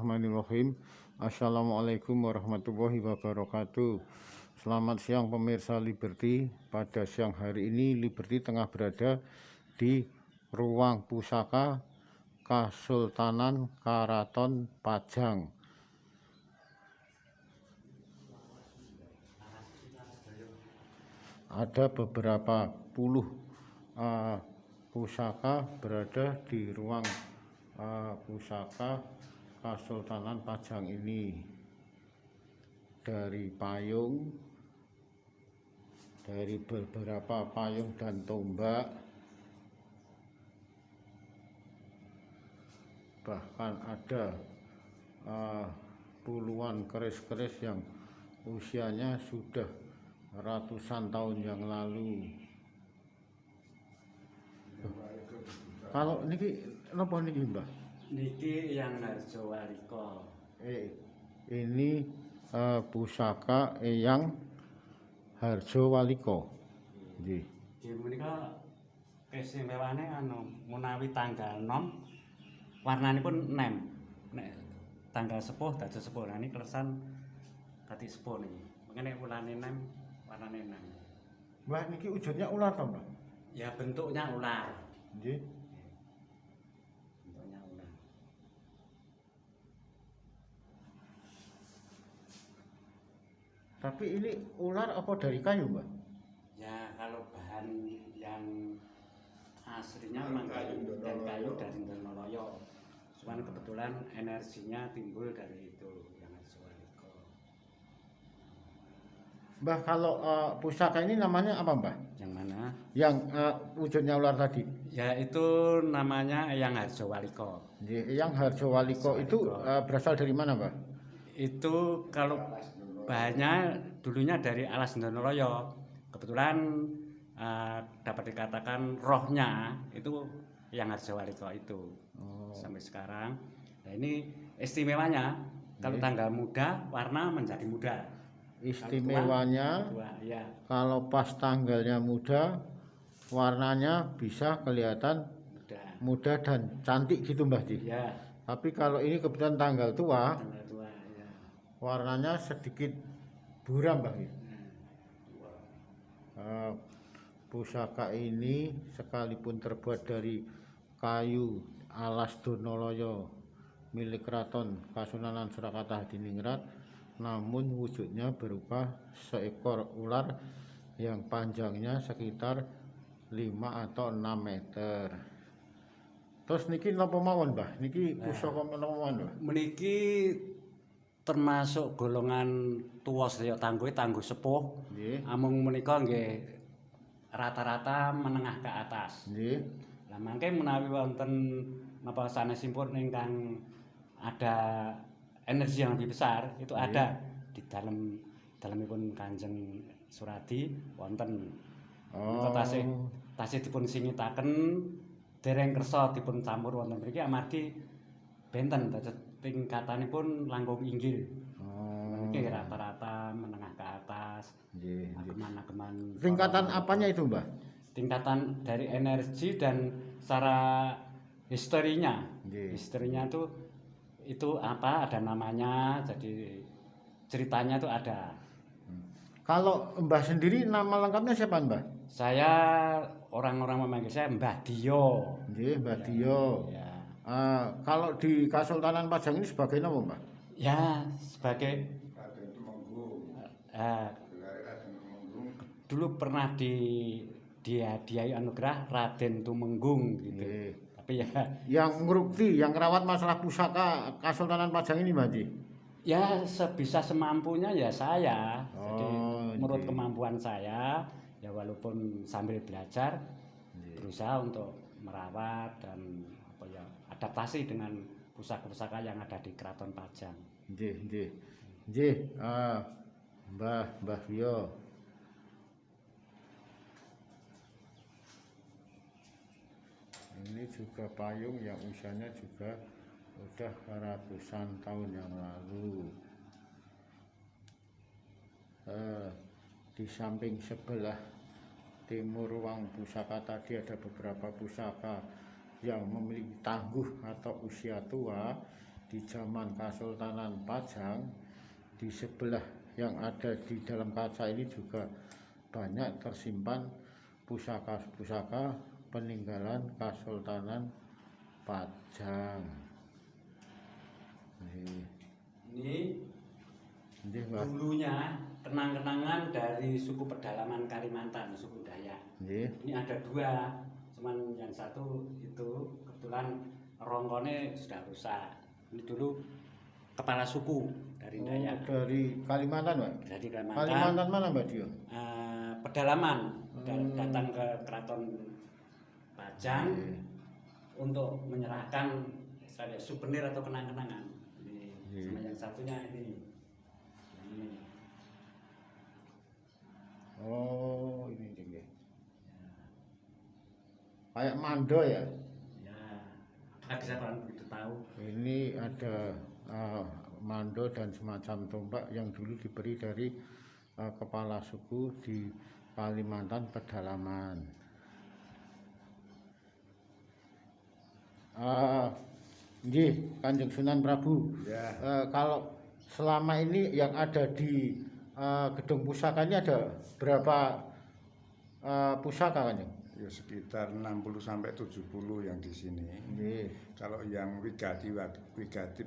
Bismillahirrahmanirrahim. Assalamualaikum warahmatullahi wabarakatuh. Selamat siang pemirsa Liberty. Pada siang hari ini Liberty tengah berada di ruang pusaka Kasultanan Karaton Pajang. Ada beberapa puluh pusaka berada di ruang pusaka Kasultanan Pajang ini, dari payung, dari beberapa payung dan tombak, bahkan ada puluhan keris-keris yang usianya sudah ratusan tahun yang lalu. Kalau niki napa niki, Mbah? Niki Eyang Harjowalika. Ini pusaka Eyang Harjowalika. Nggih. Nggih menika keistimewaane menawi tanggal nom warnanipun nem. Nek tanggal sepuh dadi sepuh. Nah niki kleresan dadi sepuh niki. Mengene wulane nem, warnane nem. Mbah niki wujudnya ular to, Mbah? Ya bentuknya ular. Nggih. Bentuknya ular. Tapi ini ular apa dari kayu, Mbah? Ya kalau bahan yang aslinya memang kayu dan kayu dari Indonesia. Cuman kebetulan energinya timbul dari itu yang Harjowalika. Mbah, kalau pusaka ini namanya apa, Mbah? Yang mana? Yang wujudnya ular tadi. Ya itu namanya Eyang Harjowalika. Eyang Harjowalika itu berasal dari mana, Mbah? Itu kalau bahannya dulunya dari alas Indonesia. Kebetulan dapat dikatakan rohnya itu Eyang Harjowalika itu. Sampai sekarang. Nah ini istimewanya kalau tanggal muda warna menjadi muda. Istimewanya ya. Kalau pas tanggalnya muda warnanya bisa kelihatan muda dan cantik gitu, Mbah Ji. Ya. Tapi kalau ini kebetulan tanggal tua, Ya. warnanya sedikit buram, Mbah Ji. Pusaka ini sekalipun terbuat dari kayu alas Donoloyo milik Keraton Kasunanan Surakarta Hadiningrat, namun wujudnya berupa seekor ular yang panjangnya sekitar 5 atau 6 meter. Terus niki napa mawon, Mbah? Niki pusaka napa mawon, Mbah? Meniki termasuk golongan tua sedaya tangguh sepuh. Nggih. Amung menika nggih rata-rata menengah ke atas. Nggih. Lah mangke menawi wonten napa sanesipun ingkang ada energi yang lebih besar, itu ada di dalamipun Kanjeng Suradi wonten. Tasih dipun singitaken dereng kersa dipun campur wonten mriki amargi benten tingkatanipun langkung inggil. Niki rata-rata menengah ke atas. Nggih. Ageman-ageman. Tingkatan apanya itu, Mbah? Tingkatan dari energi dan secara historinya. Historinya itu apa, ada namanya, jadi ceritanya itu ada. Kalau Mbah sendiri nama lengkapnya siapa, Mbah? Saya orang-orang memanggil saya Mbah Dio. Nggih, Mbah Dio. Ya. Kalau di Kasultanan Pajang ini sebagai apa, Mbah? Ya, sebagai dulu pernah dihadiahi anugerah Raden Tumenggung gitu. Tapi ya yang ngerukti, yang ngerawat masalah pusaka Kasultanan Pajang ini, Mbah Ji? Ya sebisa semampunya ya saya. Jadi menurut kemampuan saya ya walaupun sambil belajar berusaha untuk merawat dan adaptasi dengan pusaka-pusaka yang ada di Keraton Pajang. Nggih. Mbah Dio. Ini juga payung yang usianya juga udah ratusan tahun yang lalu. Di samping sebelah timur ruang pusaka tadi ada beberapa pusaka yang memiliki tangguh atau usia tua. di zaman Kesultanan Pajang. Di sebelah yang ada di dalam kaca ini juga banyak tersimpan pusaka-pusaka peninggalan Kesultanan Pajang. Ini Nggih, Mbah. dulunya kenang-kenangan dari suku pedalaman Kalimantan, suku Dayak. Nggih. Ini ada dua, cuman yang satu itu kebetulan rongkone sudah rusak. Ini dulu kepala suku dari Dayak. Dari Kalimantan, Mbak? Dari Kalimantan. Kalimantan mana, Mbak Dio? Pedalaman datang ke Keraton Pajang untuk menyerahkan souvenir atau kenang-kenangan. Ini sama yang satunya ini. Oh, ini nggih. Kayak mando ya? Ya, apakah saya kurang begitu tahu. Ini ada mando dan semacam tombak yang dulu diberi dari kepala suku di Kalimantan pedalaman. Nggih, Kanjeng Sunan Prabu. Ya. Kalau selama ini yang ada di gedung pusaka ini ada berapa pusaka, Kanjeng? Ya sekitar 60 sampai 70 yang di sini. Nggih. Kalau yang wigati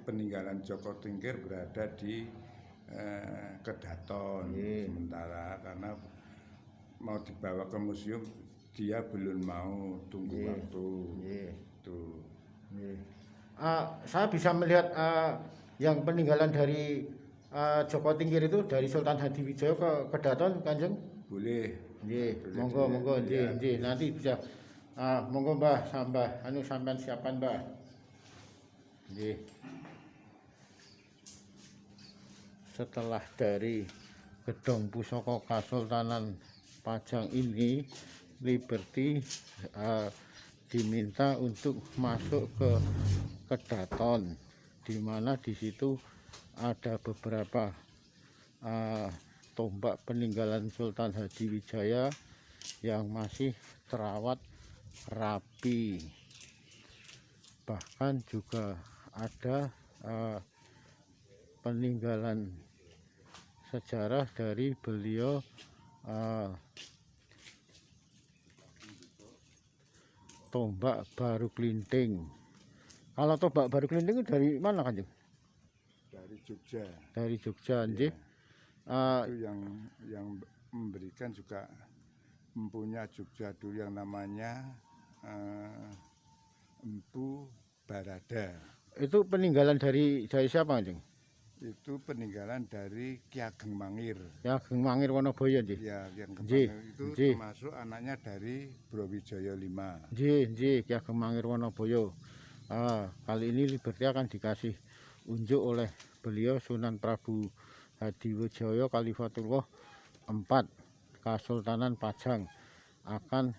peninggalan Joko Tingkir berada di Kedaton sementara karena mau dibawa ke museum dia belum mau, tunggu waktu. Tuh. Saya bisa melihat yang peninggalan dari Joko Tingkir itu dari Sultan Hadiwijaya ke Kedaton, Kanjeng? Boleh. Nggih, Boleh monggo dilihat, monggo ya. nggih nanti bisa monggo Mbah sambah sampean siapan Mbah. Nggih. Setelah dari gedung pusaka Kesultanan Pajang ini, Liberty diminta untuk masuk ke Kedaton, di mana di situ ada beberapa tombak peninggalan Sultan Hadiwijaya yang masih terawat rapi. Bahkan juga ada peninggalan sejarah dari beliau tombak Baru Klinting. Kalau tombak Baru Klinting itu dari mana, Kanjeng? Dari Jogja. Dari Jogja, nggih. Itu yang memberikan juga mempunyai Jogja dulu yang namanya Empu Barada. Itu peninggalan dari siapa, Kanjeng? Itu peninggalan dari Ki Ageng Mangir. Ya, Ageng Mangir Wonoboyo, nggih. Ya, yang Nggih, kemarin itu nggih. termasuk anaknya dari Brawijaya V. Nggih, Ki Ageng Mangir Wonoboyo. Kali ini Liberty akan dikasih unjuk oleh beliau Sunan Prabu Hadiwijaya Kalifatullah IV Kesultanan Pajang akan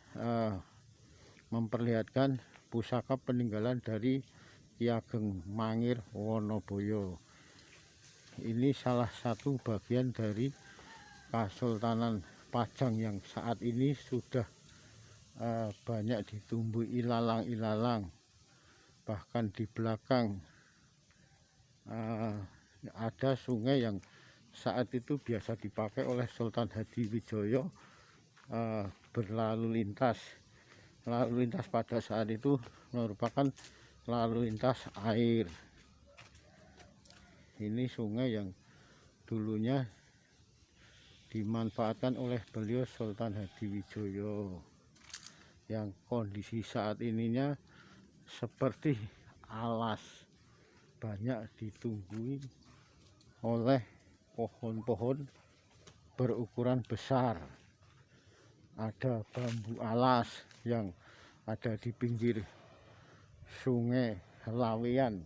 memperlihatkan pusaka peninggalan dari Ki Ageng Mangir Wonoboyo. Ini salah satu bagian dari Kesultanan Pajang yang saat ini sudah banyak ditumbuhi ilalang-ilalang. Bahkan di belakang ada sungai yang saat itu biasa dipakai oleh Sultan Hadiwijaya berlalu lintas. Lalu lintas pada saat itu merupakan lalu lintas air. Ini sungai yang dulunya dimanfaatkan oleh beliau Sultan Hadiwijaya, yang kondisi saat ininya seperti alas, banyak ditumbuhi oleh pohon-pohon berukuran besar. Ada bambu alas yang ada di pinggir Sungai Laweyan.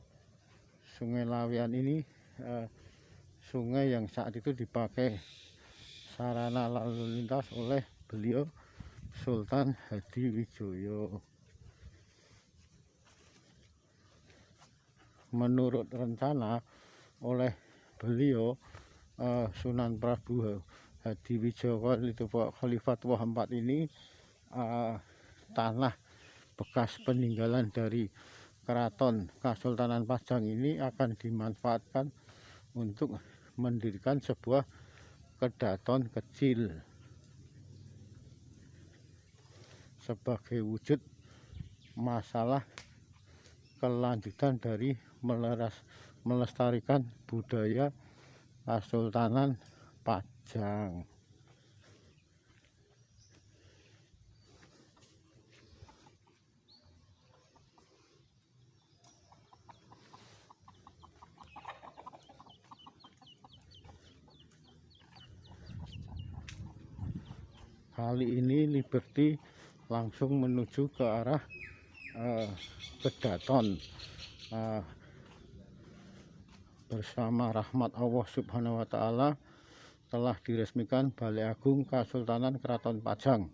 Sungai Laweyan ini sungai yang saat itu dipakai sarana lalu lintas oleh beliau Sultan Hadiwijaya. Menurut rencana oleh beliau Sunan Prabu Hadiwijaya Kalifatullah IV ini tanah bekas peninggalan dari Keraton Kasultanan Pajang ini akan dimanfaatkan untuk mendirikan sebuah kedaton kecil sebagai wujud masalah kelanjutan dari melestarikan budaya Kasultanan Pajang. Kali ini Liberty langsung menuju ke arah kedaton bersama rahmat Allah Subhanahu wa Ta'ala. Telah diresmikan Balai Agung Kasultanan Keraton Pajang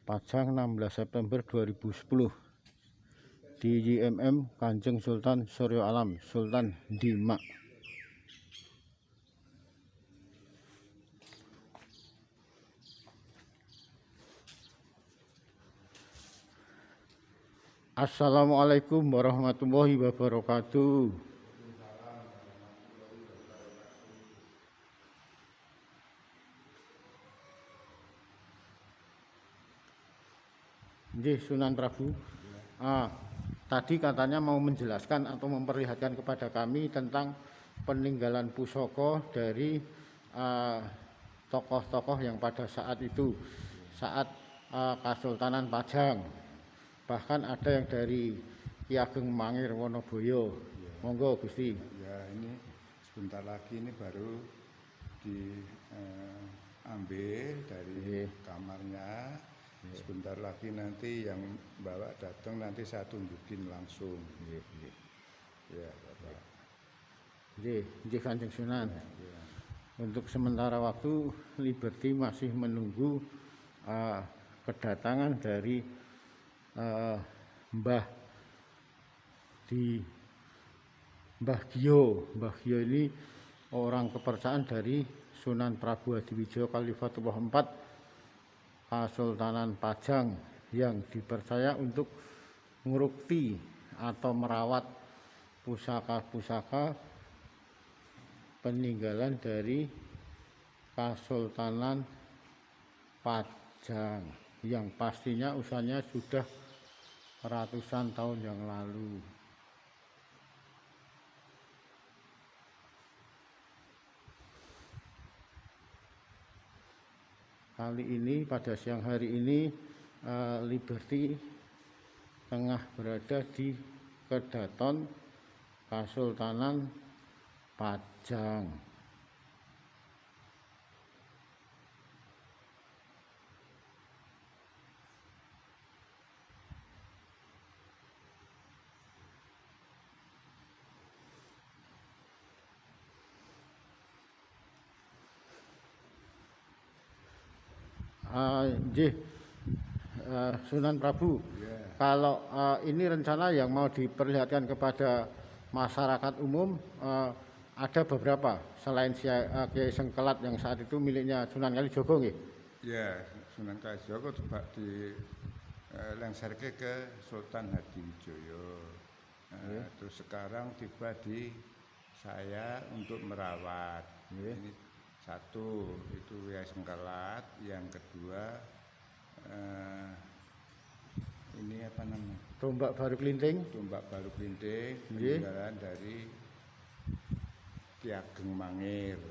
16 September 2010 di YMM Kanjeng Sultan Suryo Alam Sultan Demak. Assalamualaikum warahmatullahi wabarakatuh. Sunan Prabu, tadi katanya mau menjelaskan atau memperlihatkan kepada kami tentang peninggalan pusaka dari tokoh-tokoh yang pada saat itu, saat Kasultanan Pajang. Bahkan ada yang dari Ki Ageng Mangir Wonoboyo. Monggo Gusti. Ya, ini sebentar lagi ini baru diambil dari kamarnya. Sebentar lagi nanti yang bawa datang nanti saya tunjukin langsung. Ya, Bapak. Kanjeng Sunan. Untuk sementara waktu Liberty masih menunggu kedatangan dari Mbah Gio. Mbah Gio ini orang kepercayaan dari Sunan Prabu Hadiwijaya Kalifatullah IV Kasultanan Pajang yang dipercaya untuk ngurukti atau merawat pusaka-pusaka peninggalan dari Kasultanan Pajang yang pastinya usianya sudah ratusan tahun yang lalu. Kali ini pada siang hari ini Liberty tengah berada di kedaton Kasultanan Pajang. Sunan Prabu, kalau ini rencana yang mau diperlihatkan kepada masyarakat umum ada beberapa selain Kiai Sengkelat yang saat itu miliknya Sunan Kalijogo nggih? Ya, Sunan Kalijogo coba dilengserke ke Sultan Hadiwijaya. Terus sekarang tiba di saya untuk merawat. Ini satu itu Kiai Sengkelat, yang kedua ini apa namanya? Tombak Baru Klinting. Tombak Baru Klinting, peninggalan dari Ki Ageng Mangir.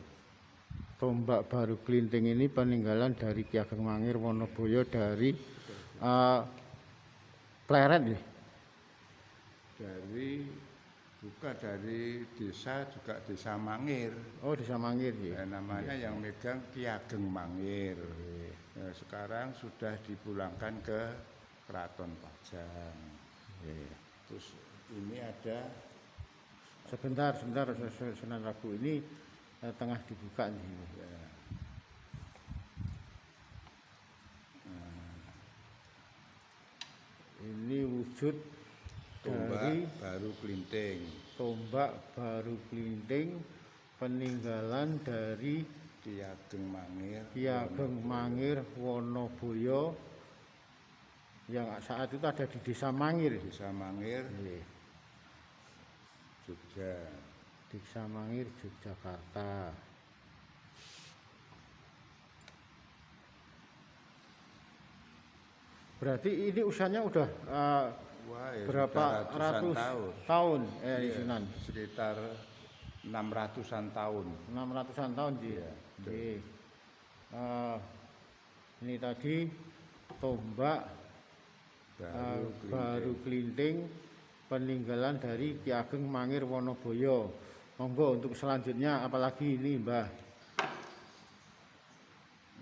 Tombak Baru Klinting ini peninggalan dari Ki Ageng Mangir Wonoboyo dari Pleret ya? Dari desa juga desa Mangir. Oh, desa Mangir ya. Namanya yang megang Ki Ageng Mangir. Sekarang sudah dipulangkan ke Keraton Pajang. Terus ini ada sebentar Sunan Prabu, ini tengah dibuka nih. Ini wujud dari Baru Klinting. Tombak Baru Klinting peninggalan dari Ki Ageng Mangir Wonoboyo yang saat itu ada di desa Mangir. Desa Mangir. Jogja. Diksa Mangir, Yogyakarta. Berarti ini usianya udah Wah, ya berapa sudah ratusan ratus tahun. tahun Iya, Sunan? sekitar 600-an tahun. 600-an tahun Ji. Iya, betul. Ji. Ini tadi tombak baru Klinting peninggalan dari Ki Ageng Mangir Wonoboyo. Monggo untuk selanjutnya apalagi ini Mbah.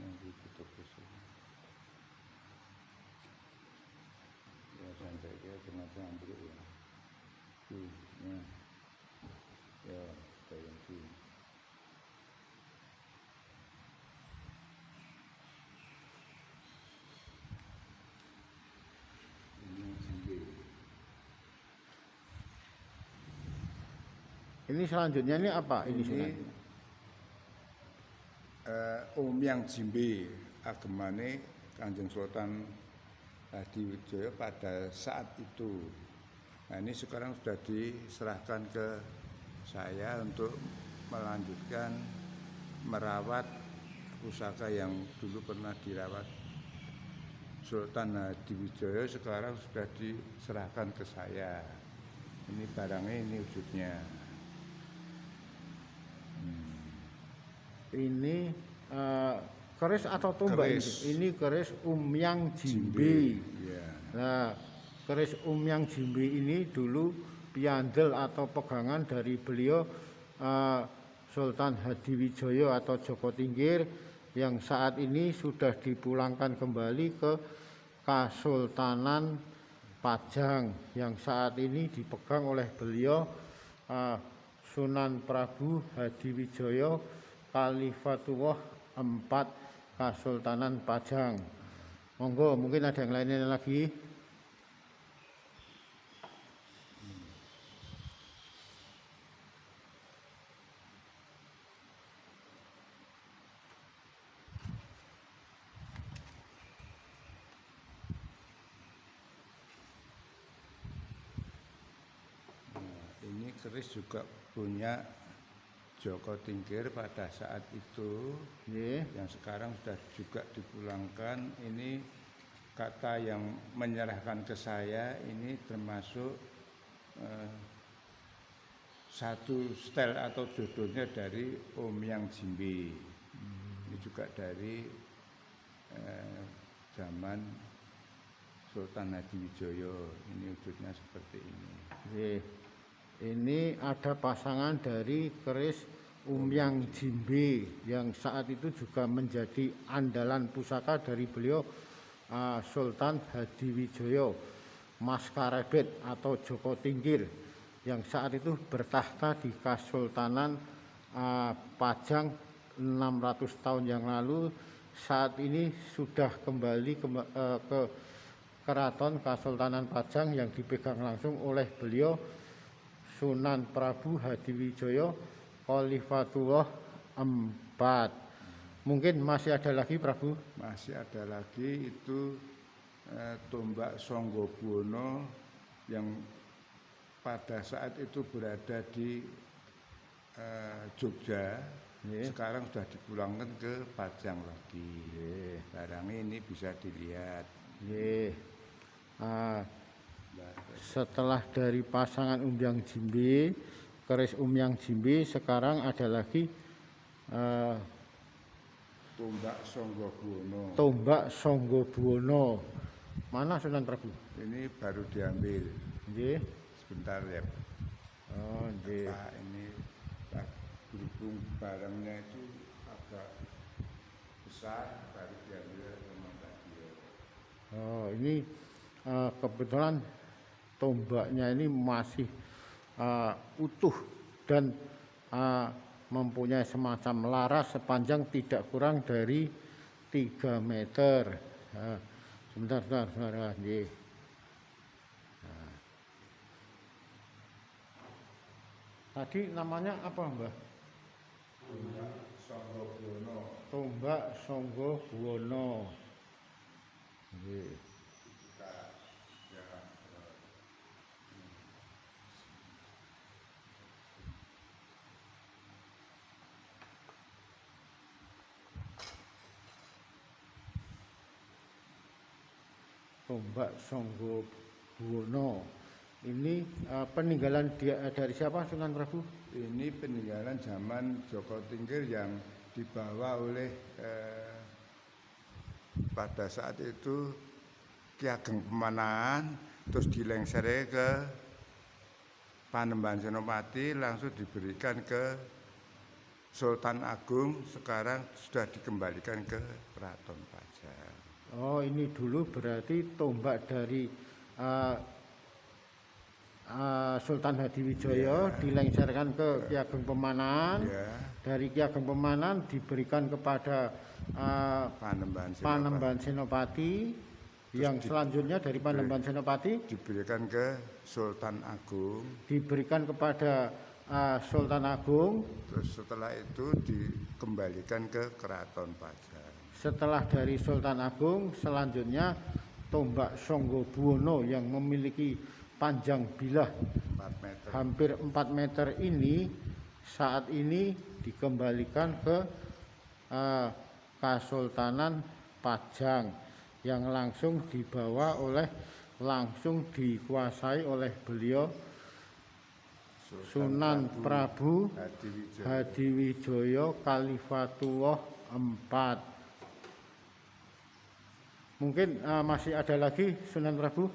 Yang ditutup di sini. Ya sampai dia kenapa ambil ya. Ya. Ya, kayak gini. Ini jimbe. Ini selanjutnya ini apa? Ini Ini Sunan. Umyang Jimbe agemane Kanjeng Sultan Hadiwijaya pada saat itu. Nah ini sekarang sudah diserahkan ke saya untuk melanjutkan merawat pusaka yang dulu pernah dirawat Sultan Hadiwijaya, sekarang sudah diserahkan ke saya. Ini barangnya, ini wujudnya. Ini keris atau tombak Keris. ini? Ini keris Umyang Jimbe. Ya. Nah, keris Umyang Jimbe ini dulu piandel atau pegangan dari beliau Sultan Hadiwijaya atau Joko Tingkir yang saat ini sudah dipulangkan kembali ke Kasultanan Pajang yang saat ini dipegang oleh beliau Sunan Prabu Hadiwijaya Khalifatullah IV Kasultanan Pajang. Monggo, mungkin ada yang lainnya lagi. Ini keris juga punya Joko Tingkir pada saat itu, Nggih. yang sekarang sudah juga dipulangkan. Ini kata yang menyerahkan ke saya ini termasuk satu setel atau jodohnya dari Umyang Jimbe. Ini juga dari zaman Sultan Hadiwijaya. Ini wujudnya seperti ini. Nggih. Ini ada pasangan dari keris Umyang Jimbe yang saat itu juga menjadi andalan pusaka dari beliau Sultan Hadiwijaya Maskarebet atau Joko Tingkir yang saat itu bertahta di Kasultanan Pajang 600 tahun yang lalu. Saat ini sudah kembali ke Keraton Kasultanan Pajang yang dipegang langsung oleh beliau Sunan Prabu Hadiwijaya Khalifatullah IV. Mungkin masih ada lagi Prabu? Masih ada lagi itu tombak Sanggabuana yang pada saat itu berada di Jogja. Sekarang sudah dipulangkan ke Pajang lagi. Barangnya ini bisa dilihat. Setelah dari pasangan Umyang Jimbe, keris Umyang Jimbe, sekarang ada lagi Tombak Sanggabuana. tombak Sanggabuana. Mana Sunan Prabu? Ini baru diambil. Nggih. Sebentar ya. Oh, nggih. Pak, ini berhubung barangnya itu agak besar, baru diambil sama tadi. Oh, ini kebetulan tombaknya ini masih utuh dan mempunyai semacam laras sepanjang tidak kurang dari 3 meter. Sebentar. Nggih. Tadi namanya apa, Mbah? Tombak Sanggabuana. Tombak Sanggabuana. Nggih. tombak Sangga Buwana. Ini peninggalan dari siapa Sunan Prabu? Ini peninggalan zaman Joko Tingkir yang dibawa oleh pada saat itu Ki Ageng Pemanahan, terus dilengsernya ke Panembahan Senopati, langsung diberikan ke Sultan Agung, sekarang sudah dikembalikan ke Keraton Pajang. Oh, ini dulu berarti tombak dari Sultan Hadiwijaya dilengserkan ke Ki Ageng Pemanahan. Dari Ki Ageng Pemanahan diberikan kepada Panembahan Senopati. Yang selanjutnya dari Panembahan Senopati diberikan ke Sultan Agung. Diberikan kepada Sultan Agung. Terus setelah itu dikembalikan ke Keraton Pajang. Setelah dari Sultan Agung, selanjutnya tombak Sangga Buwana yang memiliki panjang bilah 4 meter. Hampir 4 meter ini saat ini dikembalikan ke Kasultanan Pajang yang langsung dikuasai oleh beliau Sunan Prabu Hadiwijaya Kalifatullah IV. Mungkin masih ada lagi Sunan Prabu?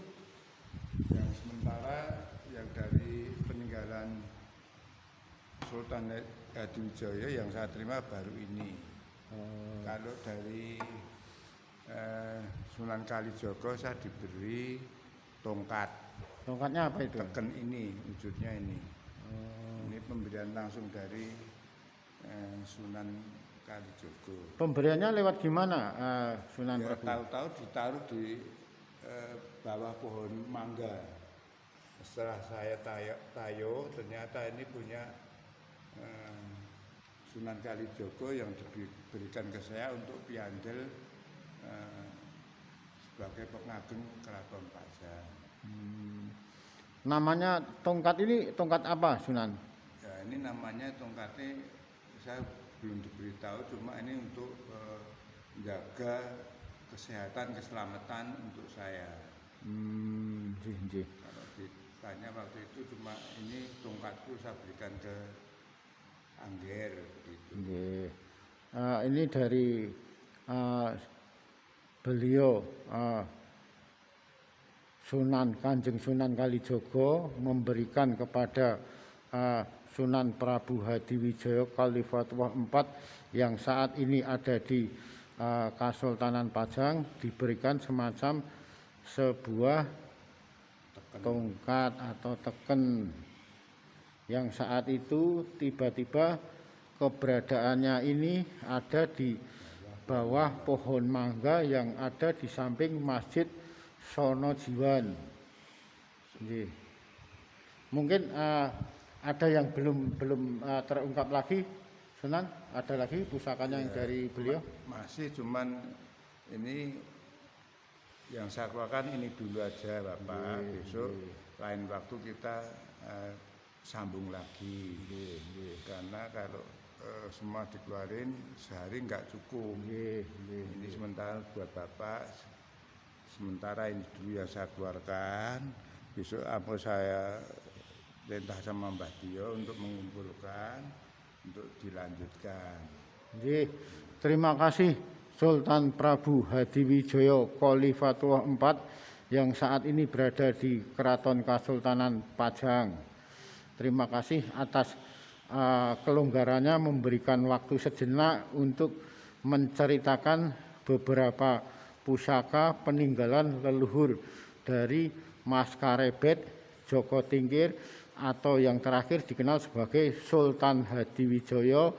Yang sementara yang dari peninggalan Sultan Hadiwijaya yang saya terima baru ini. Kalau dari Sunan Kalijaga saya diberi tongkat. Tongkatnya apa itu? Teken ini, wujudnya ini. Ini pemberian langsung dari Sunan Kalijaga. Pemberiannya lewat gimana Sunan Ya, Prabu? tahu-tahu ditaruh di bawah pohon mangga. Setelah saya tayo, ternyata ini punya Sunan Kalijaga yang diberikan ke saya untuk piandel sebagai pengageng Keraton Pajang. Namanya tongkat ini tongkat apa Sunan? Ya, ini namanya tongkatnya saya belum diberitahu, cuma ini untuk menjaga kesehatan, keselamatan untuk saya. Kalau ditanya waktu itu cuma ini tongkatku saya berikan ke Angger gitu. Ini dari beliau Kanjeng Sunan Kalijaga memberikan kepada Sunan Prabu Hadiwijaya Kalifatullah IV yang saat ini ada di Kasultanan Pajang, diberikan semacam sebuah tongkat atau teken yang saat itu tiba-tiba keberadaannya ini ada di bawah pohon mangga yang ada di samping Masjid Sonojiwan. Mungkin ada yang belum terungkap lagi, Sunan? Ada lagi pusakanya yang dari beliau? Masih, cuman ini yang saya keluarkan ini dulu aja Bapak. Besok lain waktu kita sambung lagi. Karena kalau semua dikeluarin sehari nggak cukup. Ini sementara buat Bapak, sementara ini dulu yang saya keluarkan. Besok apa saya perintah sama Mbah Dio untuk mengumpulkan, untuk dilanjutkan. Terima kasih Sultan Prabu Hadiwijaya Kalifatullah IV yang saat ini berada di Keraton Kasultanan Pajang. Terima kasih atas kelonggarannya memberikan waktu sejenak untuk menceritakan beberapa pusaka peninggalan leluhur dari Mas Karebet Joko Tingkir atau yang terakhir dikenal sebagai Sultan Hadiwijaya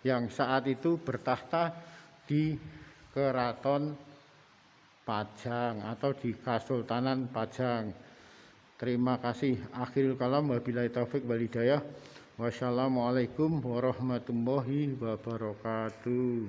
yang saat itu bertahta di Keraton Pajang atau di Kasultanan Pajang. Terima kasih. Akhirul kalam, wabillahi taufik wal hidayah. Wassalamualaikum warahmatullahi wabarakatuh.